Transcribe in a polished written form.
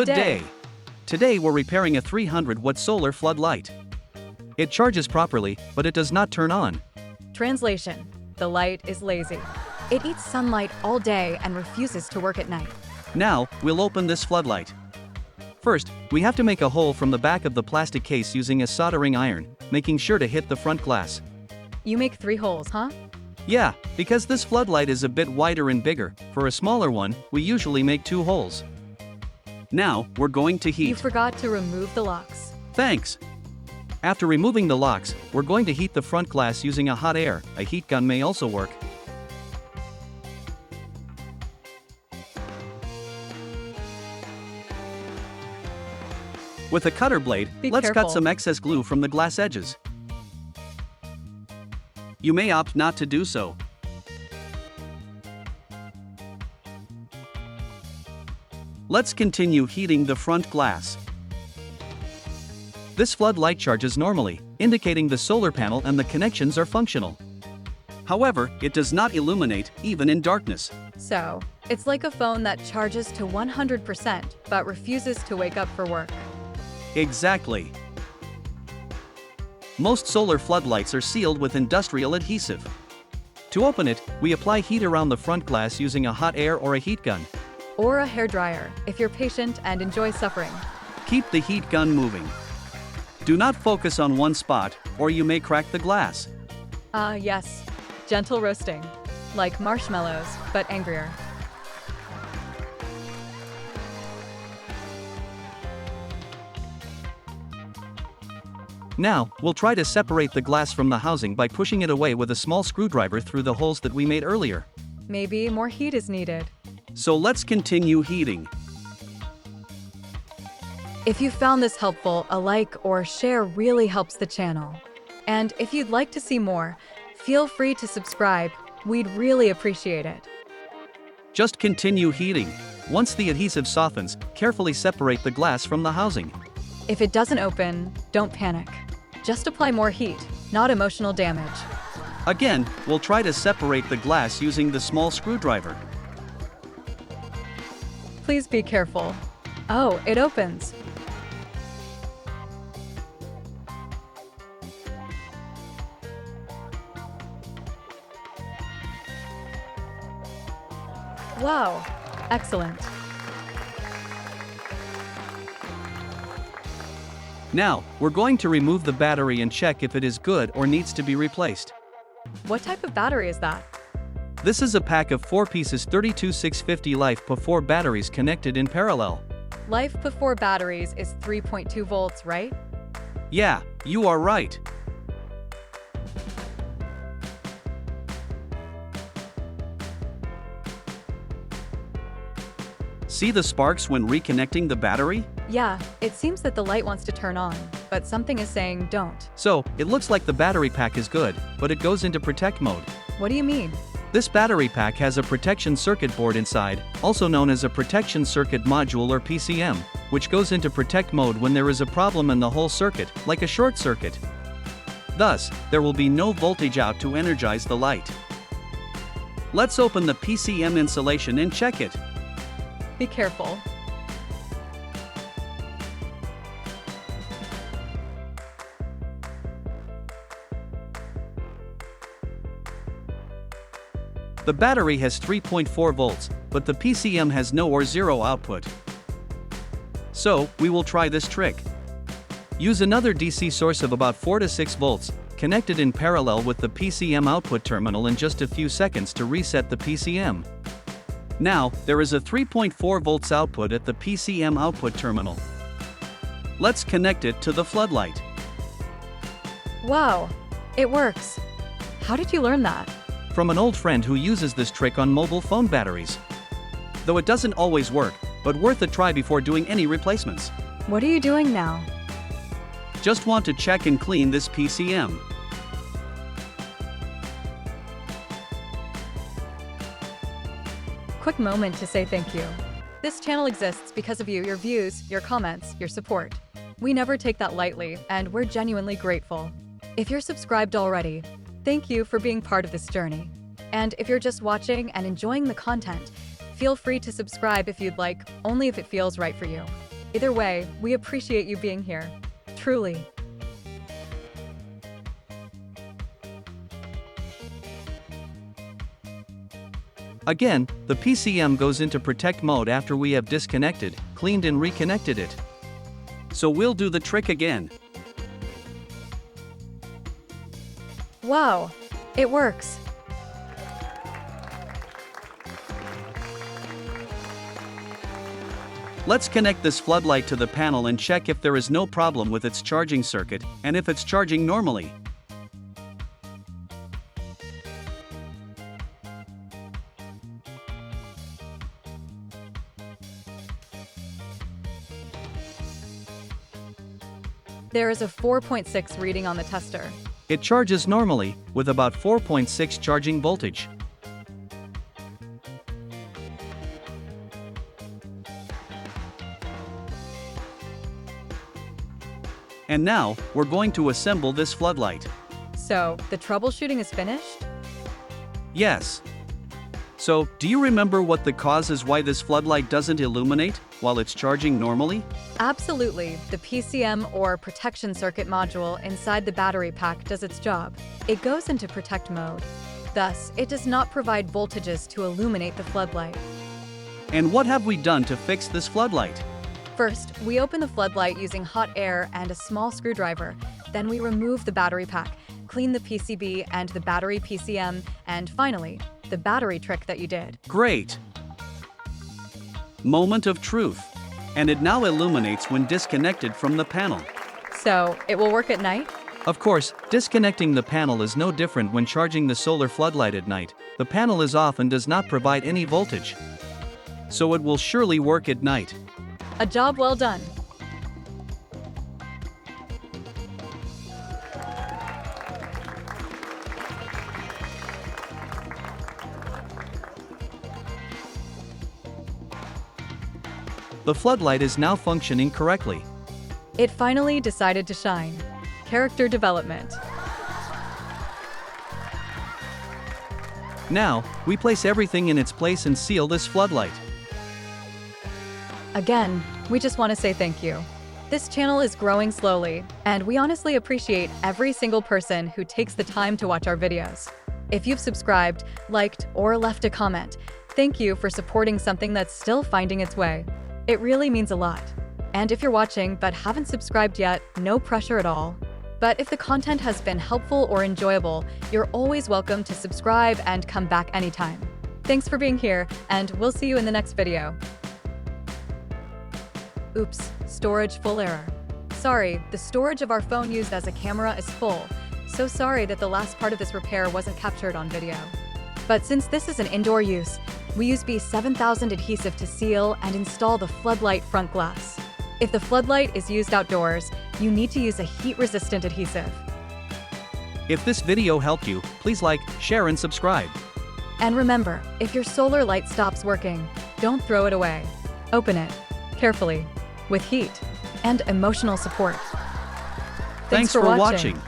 Good day. Today we're repairing a 300-watt solar floodlight. It charges properly, but it does not turn on. Translation: the light is lazy. It eats sunlight all day and refuses to work at night. Now, we'll open this floodlight. First, we have to make a hole from the back of the plastic case using a soldering iron, making sure to hit the front glass. You make 3 holes, huh? Yeah, because this floodlight is a bit wider and bigger, for a smaller one, we usually make 2 holes. Now, we're going to heat. You forgot to remove the locks. Thanks. After removing the locks, we're going to heat the front glass using a hot air. A heat gun may also work. With a cutter blade, let's careful. cut some excess glue from the glass edges. You may opt not to do so. Let's continue heating the front glass. This floodlight charges normally, indicating the solar panel and the connections are functional. However, it does not illuminate, even in darkness. So, it's like a phone that charges to 100% but refuses to wake up for work. Exactly. Most solar floodlights are sealed with industrial adhesive. To open it, we apply heat around the front glass using a hot air or a heat gun. Or a hairdryer, if you're patient and enjoy suffering. Keep the heat gun moving. Do not focus on one spot, or you may crack the glass. Yes. Gentle roasting. Like marshmallows, but angrier. Now, we'll try to separate the glass from the housing by pushing it away with a small screwdriver through the holes that we made earlier. Maybe more heat is needed. So let's continue heating. If you found this helpful, a like or share really helps the channel. And if you'd like to see more, feel free to subscribe. We'd really appreciate it. Just continue heating. Once the adhesive softens, carefully separate the glass from the housing. If it doesn't open, don't panic. Just apply more heat, not emotional damage. Again, we'll try to separate the glass using the small screwdriver. Please be careful. Oh, it opens. Wow, excellent. Now, we're going to remove the battery and check if it is good or needs to be replaced. What type of battery is that? This is a pack of 4 pieces 32650 life before batteries connected in parallel. Life before batteries is 3.2 volts, right? Yeah, you are right. See the sparks when reconnecting the battery? Yeah, it seems that the light wants to turn on, but something is saying don't. So, it looks like the battery pack is good, but it goes into protect mode. What do you mean? This battery pack has a protection circuit board inside, also known as a protection circuit module or PCM, which goes into protect mode when there is a problem in the whole circuit, like a short circuit. Thus, there will be no voltage out to energize the light. Let's open the PCM insulation and check it. Be careful. The battery has 3.4 volts, but the PCM has no or zero output. So, we will try this trick. Use another DC source of about 4 to 6 volts, connected in parallel with the PCM output terminal in just a few seconds to reset the PCM. Now, there is a 3.4 volts output at the PCM output terminal. Let's connect it to the floodlight. Wow, it works. How did you learn that? From an old friend who uses this trick on mobile phone batteries. Though it doesn't always work, but worth a try before doing any replacements. What are you doing now? Just want to check and clean this PCM. Quick moment to say thank you. This channel exists because of you, your views, your comments, your support. We never take that lightly, and we're genuinely grateful. If you're subscribed already, thank you for being part of this journey. And if you're just watching and enjoying the content, feel free to subscribe if you'd like, only if it feels right for you. Either way, we appreciate you being here. Truly. Again, the PCM goes into protect mode after we have disconnected, cleaned and reconnected it. So we'll do the trick again. Wow, it works. Let's connect this floodlight to the panel and check if there is no problem with its charging circuit, and if it's charging normally. There is a 4.6 reading on the tester. It charges normally, with about 4.6 charging voltage. And now, we're going to assemble this floodlight. So, the troubleshooting is finished? Yes. So, do you remember what the cause is why this floodlight doesn't illuminate while it's charging normally? Absolutely. The PCM or protection circuit module inside the battery pack does its job. It goes into protect mode. Thus, it does not provide voltages to illuminate the floodlight. And what have we done to fix this floodlight? First, we open the floodlight using hot air and a small screwdriver. Then we remove the battery pack, clean the PCB and the battery PCM, and finally, the battery trick that you did. Great! Moment of truth. And it now illuminates when disconnected from the panel. So, it will work at night? Of course, disconnecting the panel is no different when charging the solar floodlight at night. The panel is off and does not provide any voltage. So it will surely work at night. A job well done. The floodlight is now functioning correctly. It finally decided to shine. Character development. Now, we place everything in its place and seal this floodlight. Again, we just want to say thank you. This channel is growing slowly, and we honestly appreciate every single person who takes the time to watch our videos. If you've subscribed, liked, or left a comment, thank you for supporting something that's still finding its way. It really means a lot. And if you're watching but haven't subscribed yet, no pressure at all. But if the content has been helpful or enjoyable, you're always welcome to subscribe and come back anytime. Thanks for being here, and we'll see you in the next video. Oops, storage full error. Sorry, the storage of our phone used as a camera is full. So sorry that the last part of this repair wasn't captured on video. But since this is an indoor use, we use B7000 adhesive to seal and install the floodlight front glass. If the floodlight is used outdoors, you need to use a heat-resistant adhesive. If this video helped you, please like, share and subscribe. And remember, if your solar light stops working, don't throw it away. Open it, carefully, with heat and emotional support. Thanks for watching.